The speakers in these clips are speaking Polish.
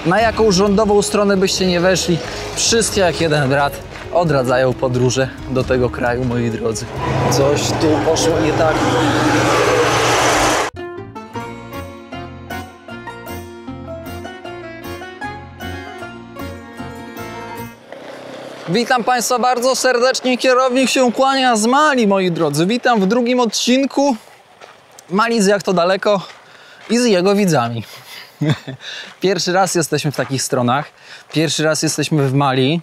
Na jaką rządową stronę byście nie weszli, wszystkie jak jeden brat odradzają podróże do tego kraju, moi drodzy. Coś tu poszło nie tak. Witam Państwa bardzo serdecznie, kierownik się kłania z Mali, moi drodzy. Witam w drugim odcinku Mali z Jak to daleko i z jego widzami. Pierwszy raz jesteśmy w takich stronach, pierwszy raz jesteśmy w Mali.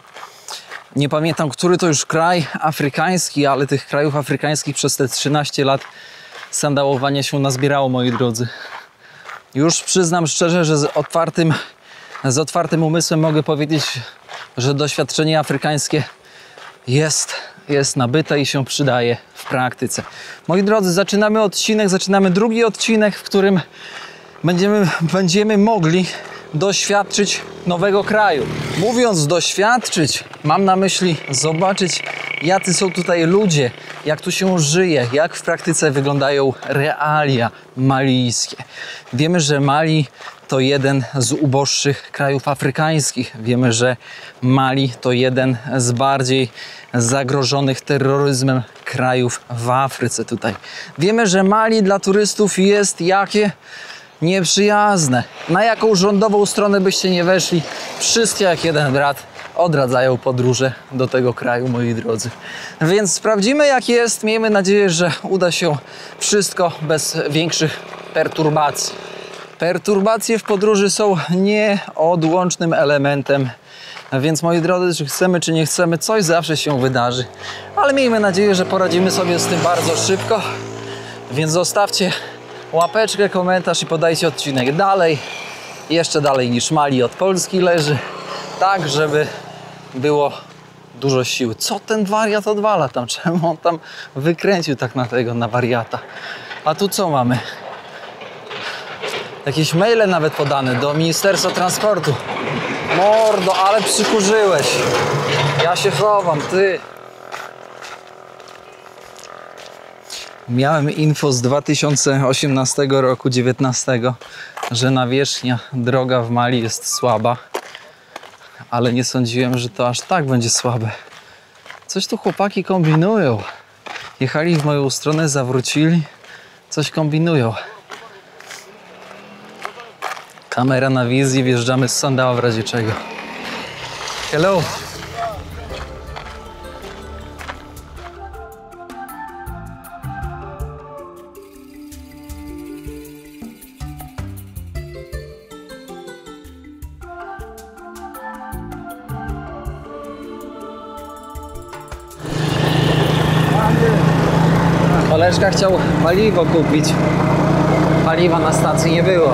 Nie pamiętam, który to już kraj afrykański, ale tych krajów afrykańskich przez te 13 lat sandałowania się nazbierało, moi drodzy. Już przyznam szczerze, że z otwartym umysłem mogę powiedzieć, że doświadczenie afrykańskie jest nabyte i się przydaje w praktyce. Moi drodzy, zaczynamy drugi odcinek, w którym będziemy mogli doświadczyć nowego kraju. Mówiąc doświadczyć, mam na myśli zobaczyć, jacy są tutaj ludzie, jak tu się żyje, jak w praktyce wyglądają realia malijskie. Wiemy, że Mali to jeden z uboższych krajów afrykańskich. Wiemy, że Mali to jeden z bardziej zagrożonych terroryzmem krajów w Afryce tutaj. Wiemy, że Mali dla turystów jest jakie? Nieprzyjazne. Na jaką rządową stronę byście nie weszli, wszystkie jak jeden brat odradzają podróże do tego kraju, moi drodzy. Więc sprawdzimy, jak jest. Miejmy nadzieję, że uda się wszystko bez większych perturbacji. Perturbacje w podróży są nieodłącznym elementem, więc moi drodzy, czy chcemy, czy nie chcemy, coś zawsze się wydarzy. Ale miejmy nadzieję, że poradzimy sobie z tym bardzo szybko. Więc zostawcie łapeczkę, komentarz i podajcie odcinek dalej. Jeszcze dalej niż Mali od Polski leży. Tak, żeby było dużo siły. Co ten wariat odwala tam? Czemu on tam wykręcił tak na wariata? A tu co mamy? Jakieś maile nawet podane do Ministerstwa Transportu. Mordo, ale przykurzyłeś. Ja się chowam, ty. Miałem info z 2018 roku, 19, że nawierzchnia droga w Mali jest słaba. Ale nie sądziłem, że to aż tak będzie słabe. Coś tu chłopaki kombinują. Jechali w moją stronę, zawrócili. Coś kombinują. Kamera na wizji, wjeżdżamy z sandała w razie czego. Hello! Koleżka chciał paliwo kupić. Paliwa na stacji nie było.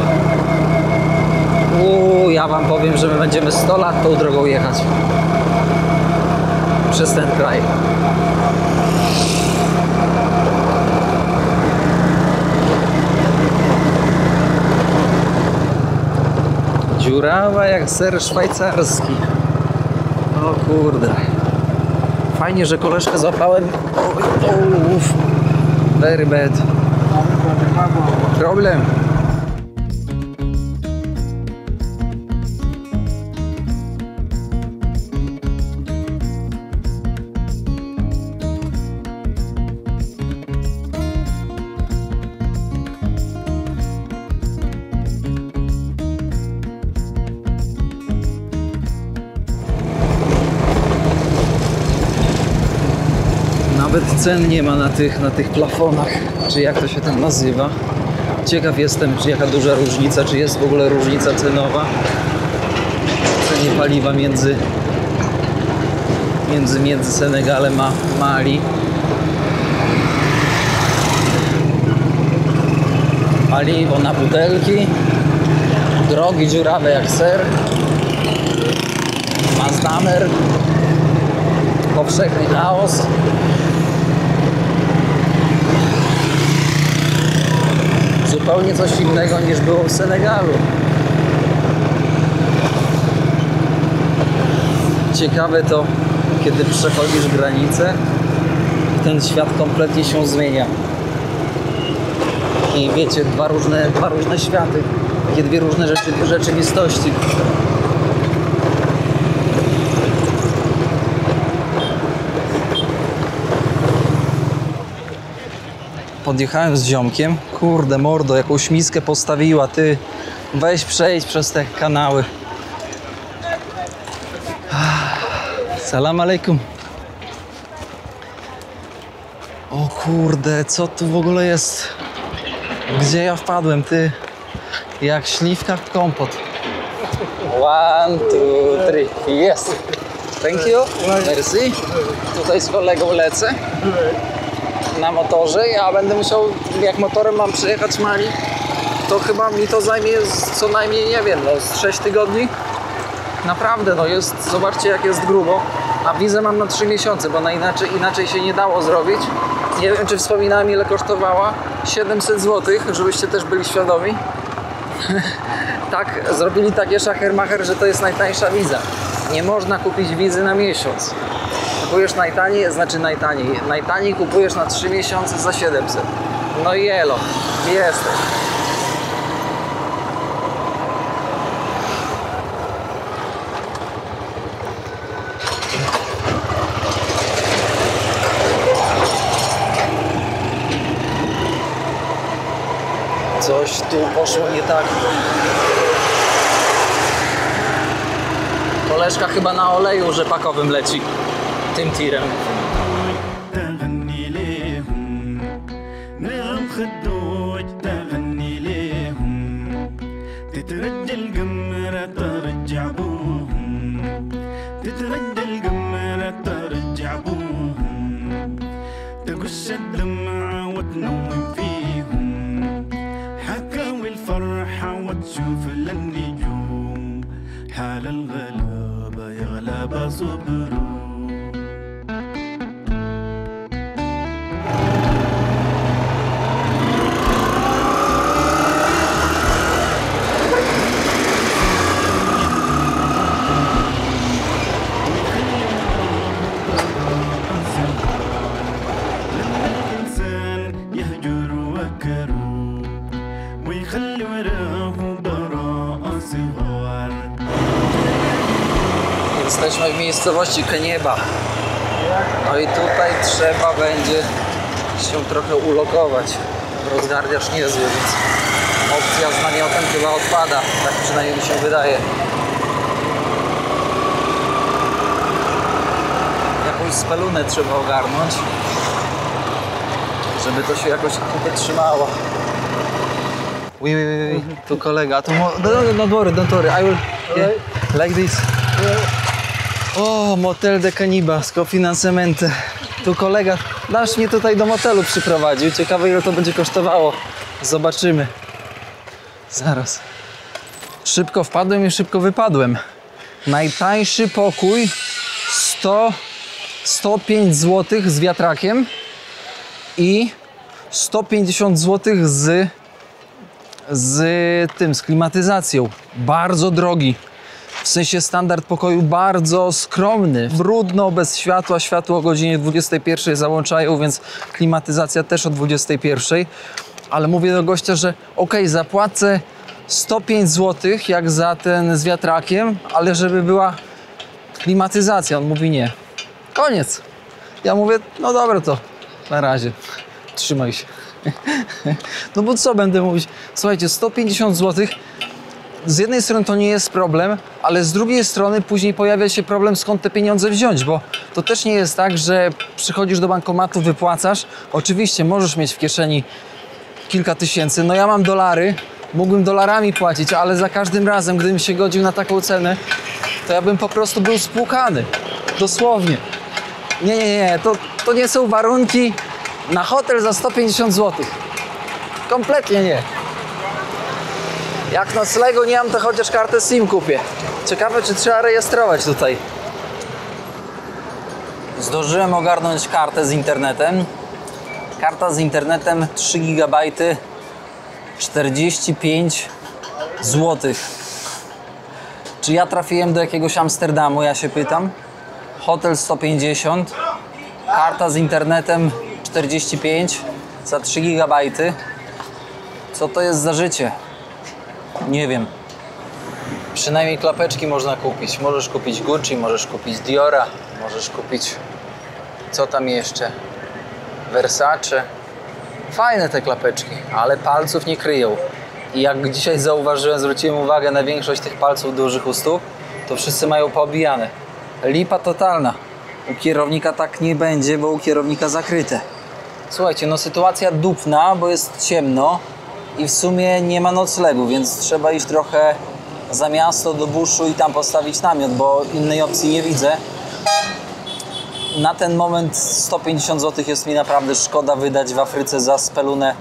Ja wam powiem, że my będziemy 100 lat tą drogą jechać. Przez ten kraj. Dziurawa jak ser szwajcarski. O kurde. Fajnie, że koleżkę złapałem. Very bad. Problem. Nawet cen nie ma na tych plafonach, czy jak to się tam nazywa. Ciekaw jestem, czy jaka duża różnica, czy jest w ogóle różnica cenowa w cenie paliwa między Senegalem a Mali. Paliwo na butelki, drogi dziurawe jak ser, Mazdamer, powszechny chaos. Zupełnie coś innego niż było w Senegalu. Ciekawe to, kiedy przechodzisz granicę, ten świat kompletnie się zmienia. I wiecie, dwa różne światy, takie dwie różne rzeczywistości. podjechałem z ziomkiem. Kurde mordo, jakąś miskę postawiła, ty. Weź przejdź przez te kanały. Salam alejkum. O kurde, co tu w ogóle jest? Gdzie ja wpadłem, ty? Jak śliwka w kompot. 1, 2, 3. Yes. Thank you. Merci. Tutaj z kolegą lecę. Na motorze. Ja będę musiał, jak motorem mam przyjechać Mali, to chyba mi to zajmie co najmniej, nie wiem, no z 6 tygodni. Naprawdę, no jest, zobaczcie jak jest grubo. A wizę mam na 3 miesiące, bo inaczej się nie dało zrobić. Nie wiem, czy wspominałem, ile kosztowała. 700 zł, żebyście też byli świadomi. Tak, zrobili takie szachermacher, że to jest najtańsza wiza. Nie można kupić wizy na miesiąc. Kupujesz najtaniej, znaczy najtaniej kupujesz na 3 miesiące za 700. No i elo, jesteś. Coś tu poszło nie tak. Koleżka chyba na oleju rzepakowym leci tym tirem. وتشوف النجوم حال الغلابة يغلب صبره Jesteśmy w miejscowości Kenieba. No i tutaj trzeba będzie się trochę ulokować. Rozgardiasz niezły, więc opcja z namiotem chyba odpada. Tak przynajmniej mi się wydaje. Jakąś spelunę trzeba ogarnąć, żeby to się jakoś kupy trzymało. Oui. Tu kolega. Don't worry. I will like this. O, motel de Keniba, skofinancement. Tu kolega nasz mnie tutaj do motelu przyprowadził. Ciekawe, ile to będzie kosztowało. Zobaczymy. Zaraz. Szybko wpadłem i szybko wypadłem. Najtańszy pokój 105 zł z wiatrakiem i 150 zł z klimatyzacją. Bardzo drogi. W sensie standard pokoju bardzo skromny. Brudno, bez światła. Światło o godzinie 21 załączają, więc klimatyzacja też o 21. Ale mówię do gościa, że okej, zapłacę 105 zł jak za ten z wiatrakiem, ale żeby była klimatyzacja. On mówi nie. Koniec. Ja mówię, no dobra, to na razie. Trzymaj się. No bo co będę mówić? Słuchajcie, 150 zł. Z jednej strony to nie jest problem, ale z drugiej strony później pojawia się problem, skąd te pieniądze wziąć, bo to też nie jest tak, że przychodzisz do bankomatu, wypłacasz. Oczywiście możesz mieć w kieszeni kilka tysięcy. No ja mam dolary, mógłbym dolarami płacić, ale za każdym razem, gdybym się godził na taką cenę, to ja bym po prostu był spłukany. Dosłownie. Nie. To nie są warunki na hotel za 150 zł. Kompletnie nie. Jak noclegu nie mam, to chociaż kartę SIM kupię. Ciekawe, czy trzeba rejestrować tutaj. Zdążyłem ogarnąć kartę z internetem. Karta z internetem 3 GB 45 zł. Czy ja trafiłem do jakiegoś Amsterdamu, ja się pytam. Hotel 150. Karta z internetem 45 za 3 GB. Co to jest za życie? Nie wiem. Przynajmniej klapeczki można kupić. Możesz kupić Gucci, możesz kupić Diora, możesz kupić... Co tam jeszcze? Versace. Fajne te klapeczki, ale palców nie kryją. I jak dzisiaj zauważyłem, zwróciłem uwagę na większość tych palców dużych u stóp, to wszyscy mają poobijane. Lipa totalna. U kierownika tak nie będzie, bo u kierownika zakryte. Słuchajcie, no sytuacja dupna, bo jest ciemno i w sumie nie ma noclegu, więc trzeba iść trochę za miasto do buszu i tam postawić namiot, bo innej opcji nie widzę. Na ten moment 150 zł jest mi naprawdę szkoda wydać w Afryce za spelunę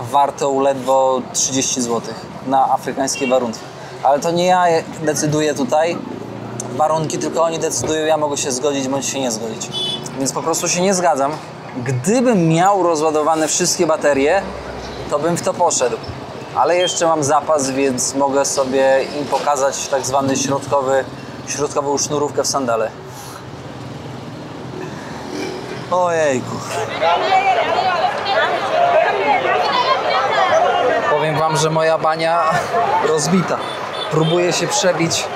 wartą ledwo 30 zł na afrykańskie warunki. Ale to nie ja decyduję tutaj, warunki tylko oni decydują, ja mogę się zgodzić bądź się nie zgodzić. Więc po prostu się nie zgadzam. Gdybym miał rozładowane wszystkie baterie, to bym w to poszedł. Ale jeszcze mam zapas, więc mogę sobie im pokazać tak zwany środkową sznurówkę w sandale. Ojejku. Powiem wam, że moja bania rozbita. Próbuję się przebić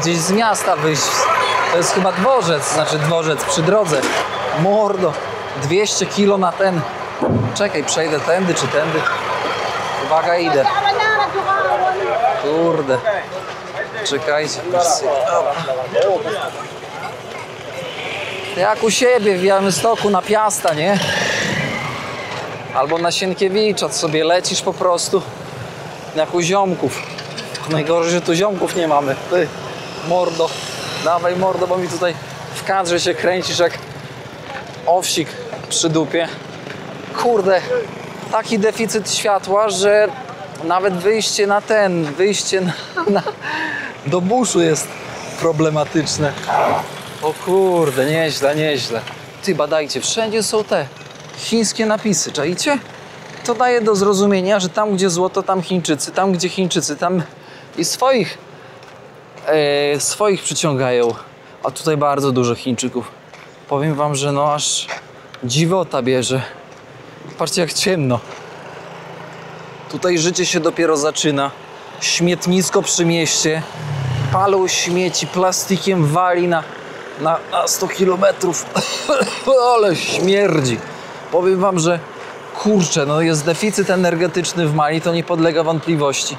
gdzieś z miasta, wyjść. To jest chyba dworzec, znaczy dworzec przy drodze. Mordo, 200 kilo na ten. Czekaj, przejdę tędy czy tędy. Uwaga, idę. Kurde. Czekajcie. Jak u siebie w Białymstoku na Piasta, nie? Albo na Sienkiewicza, sobie lecisz po prostu jak u ziomków. Najgorzej, że tu ziomków nie mamy. Ty, mordo, dawaj mordo, bo mi tutaj w kadrze się kręcisz jak owsik przy dupie. Kurde, taki deficyt światła, że nawet wyjście do buszu jest problematyczne. O kurde, nieźle, nieźle. Ty, badajcie, wszędzie są te chińskie napisy, czaicie? To daje do zrozumienia, że tam gdzie złoto, tam Chińczycy, tam gdzie Chińczycy, tam i swoich przyciągają. A tutaj bardzo dużo Chińczyków. Powiem wam, że no aż dziwota bierze. Patrzcie jak ciemno. Tutaj życie się dopiero zaczyna. Śmietnisko przy mieście. Palą śmieci, plastikiem wali na 100 kilometrów. Ale śmierdzi. Powiem wam, że kurczę, no jest deficyt energetyczny w Mali, to nie podlega wątpliwości.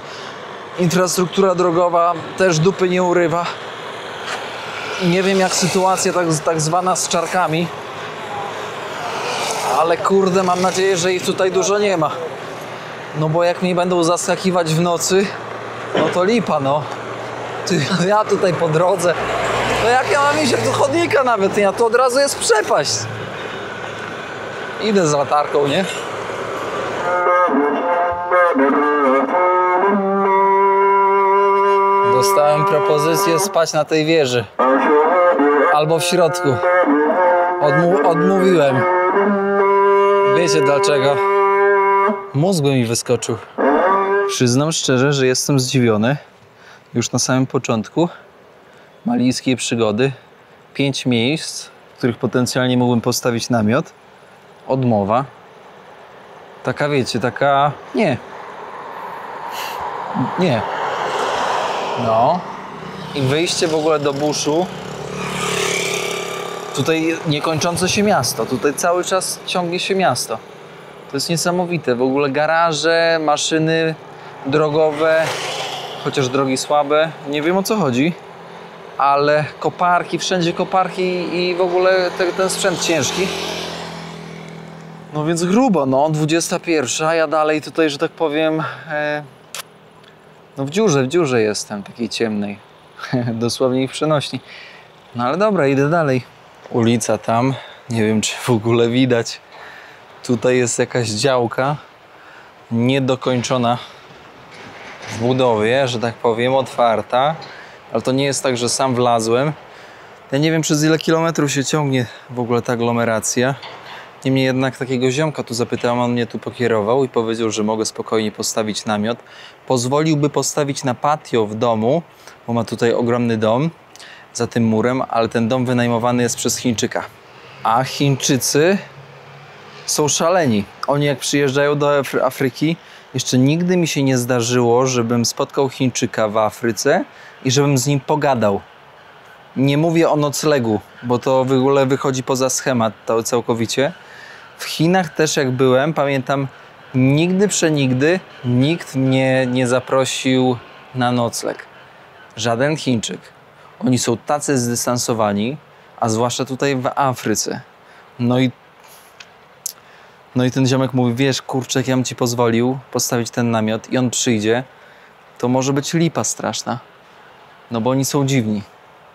Infrastruktura drogowa też dupy nie urywa. Nie wiem jak sytuacja tak zwana z czarkami. Ale kurde, mam nadzieję, że ich tutaj dużo nie ma. No bo jak mnie będą zaskakiwać w nocy, no to lipa, no. Ty, ja tutaj po drodze. No jak ja mam iść do chodnika nawet, ja to od razu jest przepaść. Idę z latarką, nie? Dostałem propozycję spać na tej wieży. Albo w środku. Odmówiłem. Wiecie dlaczego? Mózg mi wyskoczył. Przyznam szczerze, że jestem zdziwiony. Już na samym początku malijskiej przygody 5 miejsc, w których potencjalnie mógłbym postawić namiot. Odmowa. Taka wiecie, taka... Nie. No. I wyjście w ogóle do buszu. Tutaj niekończące się miasto. Tutaj cały czas ciągnie się miasto. To jest niesamowite. W ogóle garaże, maszyny drogowe, chociaż drogi słabe. Nie wiem o co chodzi. Ale koparki, wszędzie koparki i w ogóle ten sprzęt ciężki. No więc grubo, no, 21, a ja dalej tutaj, że tak powiem, no w dziurze jestem, takiej ciemnej, dosłownie ich przenośni. No ale dobra, idę dalej. Ulica tam, nie wiem czy w ogóle widać. Tutaj jest jakaś działka, niedokończona w budowie, że tak powiem, otwarta. Ale to nie jest tak, że sam wlazłem. Ja nie wiem przez ile kilometrów się ciągnie w ogóle ta aglomeracja. Niemniej jednak takiego ziomka tu zapytałem, on mnie tu pokierował i powiedział, że mogę spokojnie postawić namiot. Pozwoliłby postawić na patio w domu, bo ma tutaj ogromny dom za tym murem, ale ten dom wynajmowany jest przez Chińczyka. A Chińczycy są szaleni. Oni jak przyjeżdżają do Afryki, jeszcze nigdy mi się nie zdarzyło, żebym spotkał Chińczyka w Afryce i żebym z nim pogadał. Nie mówię o noclegu, bo to w ogóle wychodzi poza schemat to całkowicie. W Chinach też jak byłem, pamiętam, nigdy przenigdy nikt mnie nie zaprosił na nocleg. Żaden Chińczyk. Oni są tacy zdystansowani, a zwłaszcza tutaj w Afryce. No i ten ziomek mówi, wiesz, kurczę, jak ja bym ci pozwolił postawić ten namiot i on przyjdzie, to może być lipa straszna. No bo oni są dziwni.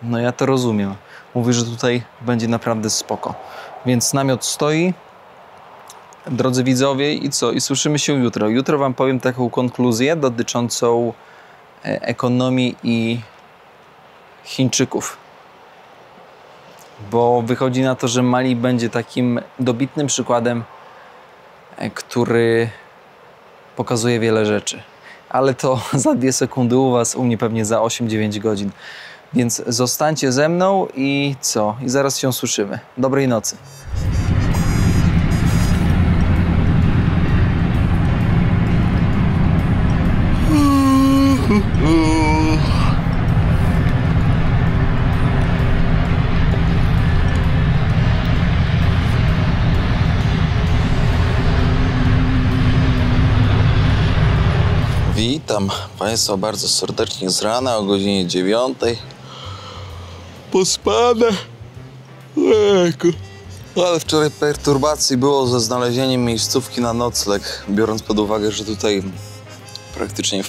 No ja to rozumiem. Mówi, że tutaj będzie naprawdę spoko. Więc namiot stoi. Drodzy widzowie, i co? I słyszymy się jutro. Jutro wam powiem taką konkluzję dotyczącą ekonomii i Chińczyków. Bo wychodzi na to, że Mali będzie takim dobitnym przykładem, który pokazuje wiele rzeczy. Ale to za 2 sekundy u was, u mnie pewnie za 8-9 godzin. Więc zostańcie ze mną i co? I zaraz się słyszymy. Dobrej nocy. Witam Państwa bardzo serdecznie z rana o godzinie 9. Pospane. Ojejku. Ale wczoraj perturbacji było ze znalezieniem miejscówki na nocleg, biorąc pod uwagę, że tutaj praktycznie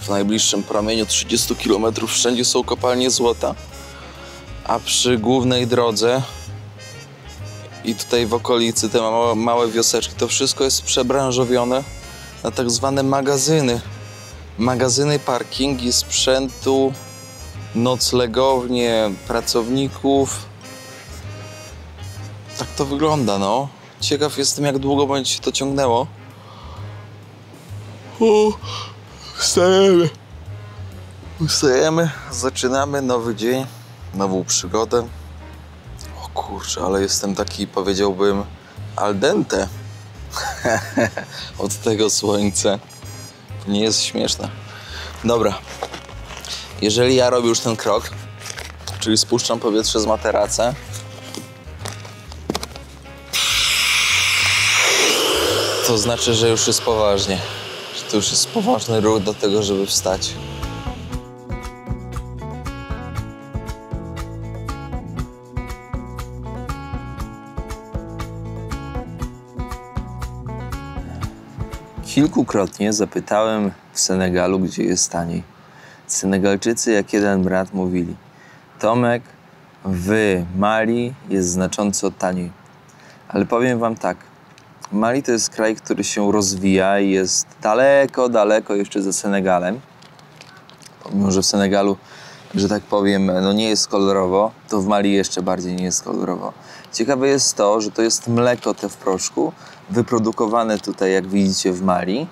w najbliższym promieniu 30 km wszędzie są kopalnie złota, a przy głównej drodze i tutaj w okolicy te małe wioseczki, to wszystko jest przebranżowione na tak zwane magazyny. Magazyny, parkingi sprzętu, noclegownie pracowników. Tak to wygląda, no. Ciekaw jestem, jak długo będzie się to ciągnęło. Wstajemy, zaczynamy nowy dzień, nową przygodę. O kurczę, ale jestem taki, powiedziałbym, al dente od tego słońca. To nie jest śmieszne. Dobra, jeżeli ja robię już ten krok, czyli spuszczam powietrze z materaca, to znaczy, że już jest poważnie. Że to już jest poważny ruch do tego, żeby wstać. Kilkukrotnie zapytałem w Senegalu, gdzie jest taniej. Senegalczycy jak jeden brat mówili: Tomek, w Mali jest znacząco taniej. Ale powiem wam tak, Mali to jest kraj, który się rozwija i jest daleko, daleko jeszcze za Senegalem. Pomimo, że w Senegalu, że tak powiem, no nie jest kolorowo, to w Mali jeszcze bardziej nie jest kolorowo. Ciekawe jest to, że to jest mleko te w proszku, wyprodukowane tutaj, jak widzicie, w Mali.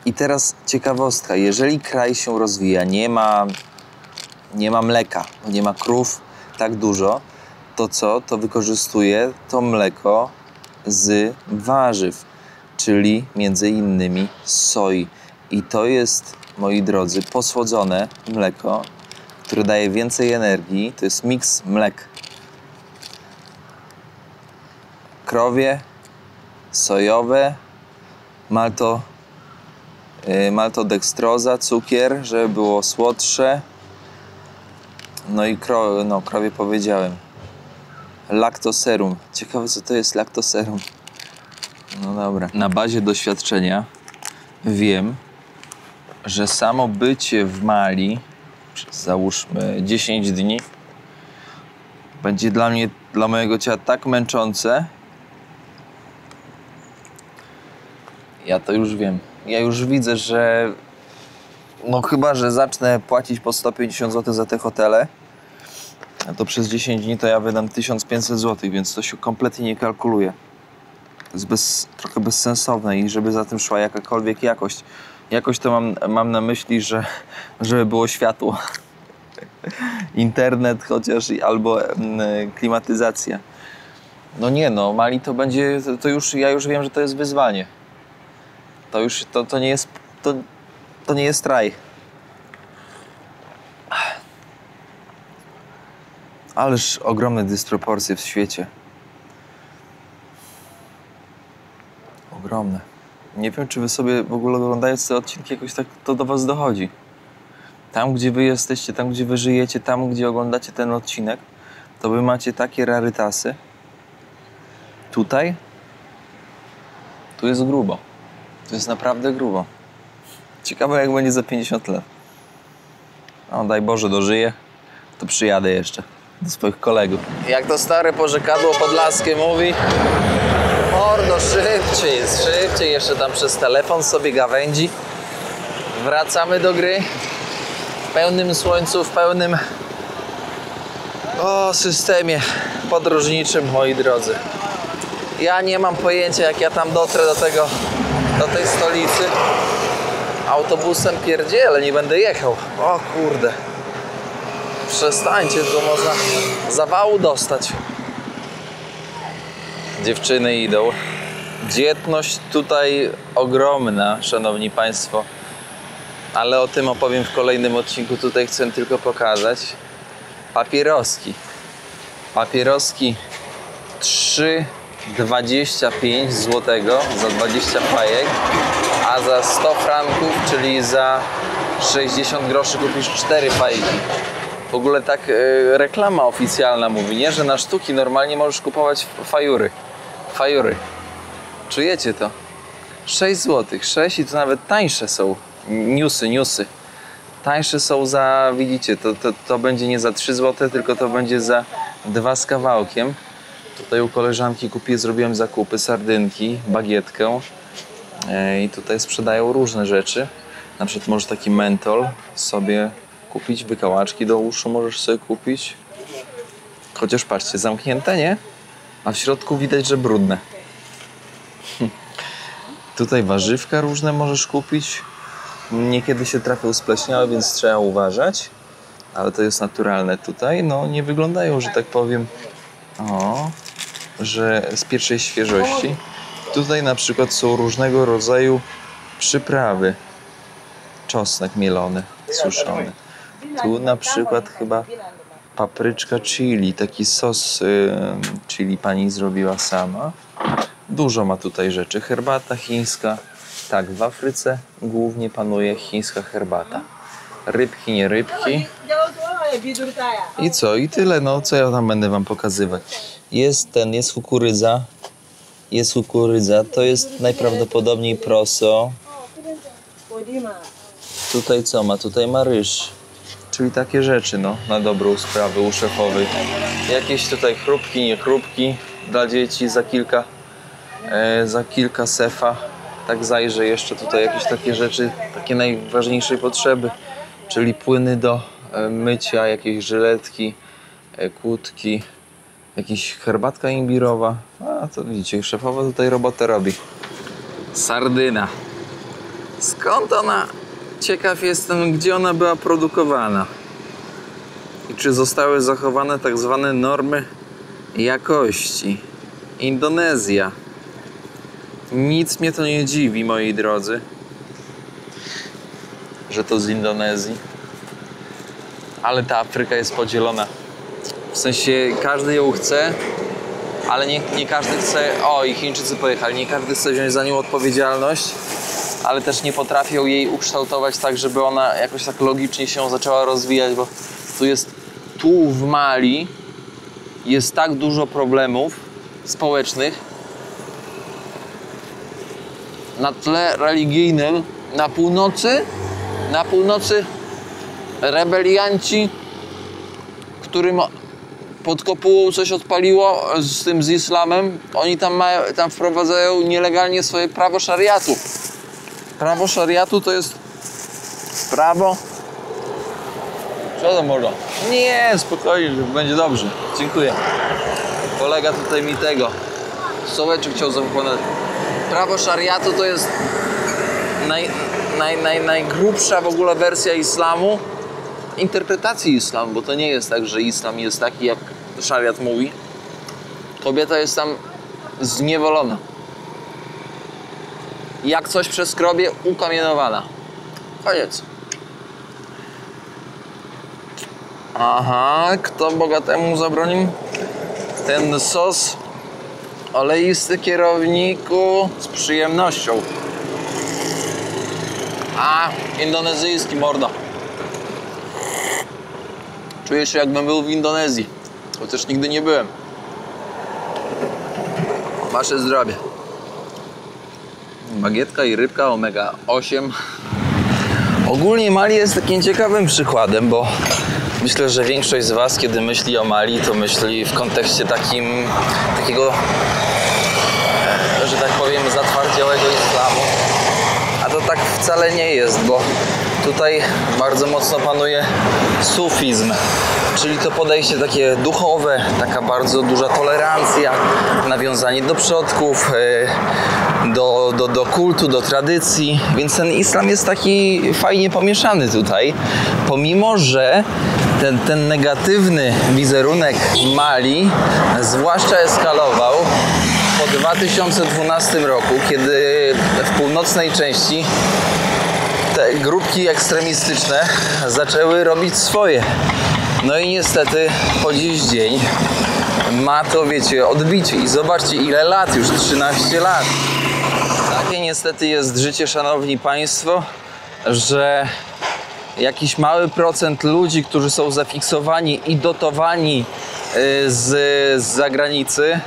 I teraz ciekawostka, jeżeli kraj się rozwija, nie ma mleka, nie ma krów tak dużo, to co? To wykorzystuje to mleko z warzyw, czyli między innymi z soi. I to jest, moi drodzy, posłodzone mleko, które daje więcej energii. To jest miks mlek. Krowie, sojowe, maltodextroza, cukier, żeby było słodsze. No i krowie powiedziałem. Laktoserum. Ciekawe, co to jest laktoserum. No dobra. Na bazie doświadczenia wiem, że samo bycie w Mali przez, załóżmy, 10 dni będzie dla mojego ciała tak męczące. Ja to już wiem. Ja już widzę, że no chyba, że zacznę płacić po 150 zł za te hotele, to przez 10 dni to ja wydam 1500 zł, więc to się kompletnie nie kalkuluje. To jest trochę bezsensowne i żeby za tym szła jakakolwiek jakość. Jakość to mam na myśli, żeby było światło. Internet chociaż albo klimatyzacja. No nie no, Mali to będzie, ja już wiem, że to jest wyzwanie. To nie jest raj. Ależ ogromne dysproporcje w świecie. ogromne. Nie wiem, czy wy sobie w ogóle oglądając te odcinki jakoś tak to do was dochodzi. Tam, gdzie wy jesteście, tam, gdzie wy żyjecie, tam, gdzie oglądacie ten odcinek, to wy macie takie rarytasy. Tutaj? Tu jest grubo. Tu jest naprawdę grubo. Ciekawe, jak będzie za 50 lat. O, daj Boże, dożyję, to przyjadę jeszcze do swoich kolegów. Jak to stare porzekadło podlaskie mówi, mordo, szybciej, jeszcze tam przez telefon sobie gawędzi. Wracamy do gry w pełnym słońcu, w pełnym systemie podróżniczym, moi drodzy. Ja nie mam pojęcia, jak ja tam dotrę do tej stolicy. Autobusem pierdzielę, nie będę jechał. O kurde. Przestańcie, to można zawału dostać. Dziewczyny idą. Dzietność tutaj ogromna, szanowni państwo. Ale o tym opowiem w kolejnym odcinku. Tutaj chcę tylko pokazać. Papieroski. Papieroski 3,25 zł za 20 fajek, a za 100 franków, czyli za 60 groszy kupisz 4 fajki. W ogóle tak reklama oficjalna mówi, nie? Że na sztuki normalnie możesz kupować fajury. Fajury. Czujecie to? 6 zł, 6 i to nawet tańsze są. Newsy. Tańsze są za, widzicie, to będzie nie za 3 zł, tylko to będzie za 2 z kawałkiem. Tutaj u koleżanki zrobiłem zakupy, sardynki, bagietkę i tutaj sprzedają różne rzeczy. Na przykład możesz taki mentol sobie kupić, wykałaczki do uszu możesz sobie kupić. Chociaż patrzcie, zamknięte, nie? A w środku widać, że brudne. Tutaj warzywka różne możesz kupić. Niekiedy się trafią spleśniałe, więc trzeba uważać. Ale to jest naturalne tutaj. No nie wyglądają, że tak powiem, że z pierwszej świeżości. Tutaj na przykład są różnego rodzaju przyprawy. Czosnek mielony, suszony. Tu na przykład chyba papryczka chili, taki sos chili pani zrobiła sama. Dużo ma tutaj rzeczy. Herbata chińska. Tak, w Afryce głównie panuje chińska herbata. Rybki, nie rybki. I co? I tyle, no. Co ja tam będę wam pokazywać? Jest kukurydza. Jest kukurydza. To jest najprawdopodobniej proso. Tutaj co ma? Tutaj ma ryż. Czyli takie rzeczy, no. Na dobrą sprawę u szefowej. Jakieś tutaj chrupki, nie chrupki. Dla dzieci za kilka sefa. Tak zajrzę jeszcze tutaj jakieś takie rzeczy, takie najważniejszej potrzeby. Czyli płyny do mycia, jakieś żyletki, kłódki, jakaś herbatka imbirowa. A to widzicie, szefowa tutaj robotę robi. Sardyna. Skąd ona? Ciekaw jestem, gdzie ona była produkowana. I czy zostały zachowane tak zwane normy jakości. Indonezja. Nic mnie to nie dziwi, moi drodzy, że to z Indonezji. Ale ta Afryka jest podzielona. W sensie każdy ją chce, ale nie każdy chce... O, i Chińczycy pojechali. Nie każdy chce wziąć za nią odpowiedzialność, ale też nie potrafią jej ukształtować tak, żeby ona jakoś tak logicznie się zaczęła rozwijać, bo tu w Mali jest tak dużo problemów społecznych na tle religijnym. Na północy rebelianci, którym pod kopułą coś odpaliło z islamem, oni tam wprowadzają nielegalnie swoje prawo szariatu. Prawo szariatu to jest prawo... Co to może? Nie, spokojnie, będzie dobrze. Dziękuję. Kolega tutaj mi stołeczek chciał zaproponować. Prawo szariatu to jest najgrubsza w ogóle wersja islamu, interpretacji islamu, bo to nie jest tak, że islam jest taki, jak szariat mówi. Kobieta jest tam zniewolona. Jak coś przeskrobie, ukamienowana. Koniec. Aha, kto bogatemu zabronił? Ten sos Oleisty kierowniku z przyjemnością. A, indonezyjski mordo. Czuję się, jakbym był w Indonezji. Chociaż nigdy nie byłem. Wasze zdrowie. Bagietka i rybka omega 8. Ogólnie Mali jest takim ciekawym przykładem, bo myślę, że większość z was, kiedy myśli o Mali, to myśli w kontekście takiego, że tak powiem, zatwardziałego islamu. A to tak wcale nie jest, bo tutaj bardzo mocno panuje sufizm, czyli to podejście takie duchowe, taka bardzo duża tolerancja, nawiązanie do przodków, do kultu, do tradycji, więc ten islam jest taki fajnie pomieszany tutaj, pomimo że ten negatywny wizerunek Mali zwłaszcza eskalował po 2012 roku, kiedy w północnej części te grupki ekstremistyczne zaczęły robić swoje. No i niestety po dziś dzień ma to, wiecie, odbicie. I zobaczcie, ile lat, już 13 lat. Takie niestety jest życie, szanowni państwo, że jakiś mały procent ludzi, którzy są zafiksowani i dotowani z zagranicy.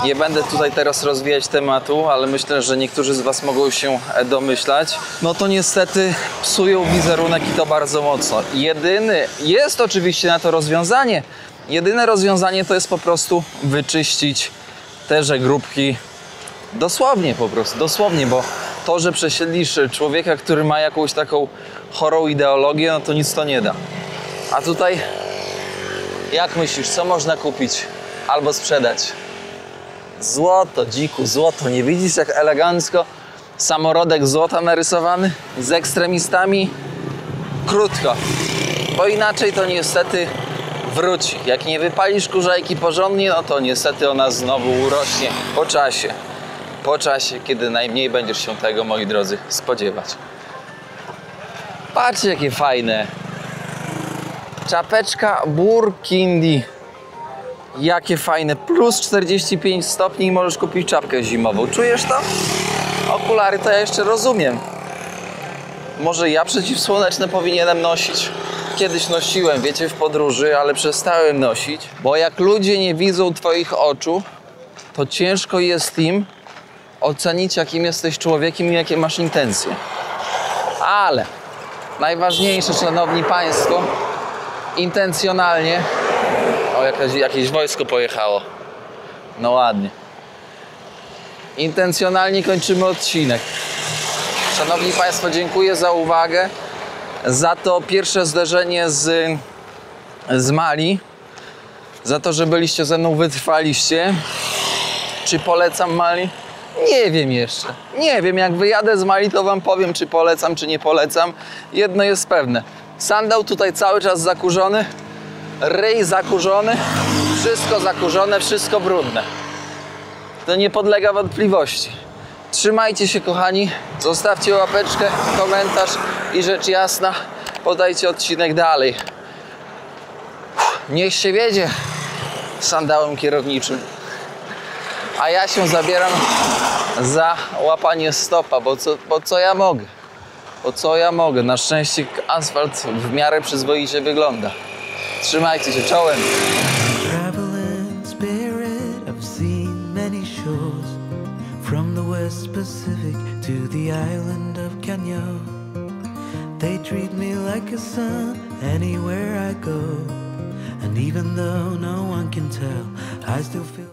Nie będę tutaj teraz rozwijać tematu, ale myślę, że niektórzy z was mogą się domyślać. No to niestety psują wizerunek i to bardzo mocno. Jest oczywiście na to rozwiązanie. Jedyne rozwiązanie to jest po prostu wyczyścić teże grupki dosłownie po prostu, dosłownie, bo to, że przesiedlisz człowieka, który ma jakąś taką chorą ideologię, no to nic to nie da. A tutaj, jak myślisz, co można kupić albo sprzedać? Złoto, dziku, złoto. Nie widzisz, jak elegancko samorodek złota narysowany z ekstremistami? Krótko, bo inaczej to niestety wróci. Jak nie wypalisz kurzajki porządnie, no to niestety ona znowu urośnie po czasie, kiedy najmniej będziesz się tego, moi drodzy, spodziewać. Patrzcie, jakie fajne. Czapeczka Burkindi. Jakie fajne. Plus 45 stopni i możesz kupić czapkę zimową. Czujesz to? Okulary to ja jeszcze rozumiem. Może ja przeciwsłoneczne powinienem nosić? Kiedyś nosiłem, wiecie, w podróży, ale przestałem nosić. Bo jak ludzie nie widzą twoich oczu, to ciężko jest im ocenić, jakim jesteś człowiekiem i jakie masz intencje. Ale najważniejsze, szanowni państwo, intencjonalnie... O, jakieś wojsko pojechało. No ładnie. Intencjonalnie kończymy odcinek. Szanowni państwo, dziękuję za uwagę. Za to pierwsze zderzenie z Mali. Za to, że byliście ze mną, wytrwaliście. Czy polecam Mali? Nie wiem jeszcze. Nie wiem, jak wyjadę z Mali, to wam powiem, czy polecam, czy nie polecam. Jedno jest pewne. Sandał tutaj cały czas zakurzony. Ryj zakurzony. Wszystko zakurzone, wszystko brudne. To nie podlega wątpliwości. Trzymajcie się, kochani. Zostawcie łapeczkę, komentarz i rzecz jasna, podajcie odcinek dalej. Niech się wiedzie sandałem kierowniczym. A ja się zabieram za łapanie stopa, bo co ja mogę? Bo co ja mogę? Na szczęście asfalt w miarę przyzwoicie wygląda. Trzymajcie się, czołem. Traveling spirit, I've seen many shores, from the West Pacific to the island of Kenya. They treat me like a son anywhere I go, and even though no one can tell, I still feel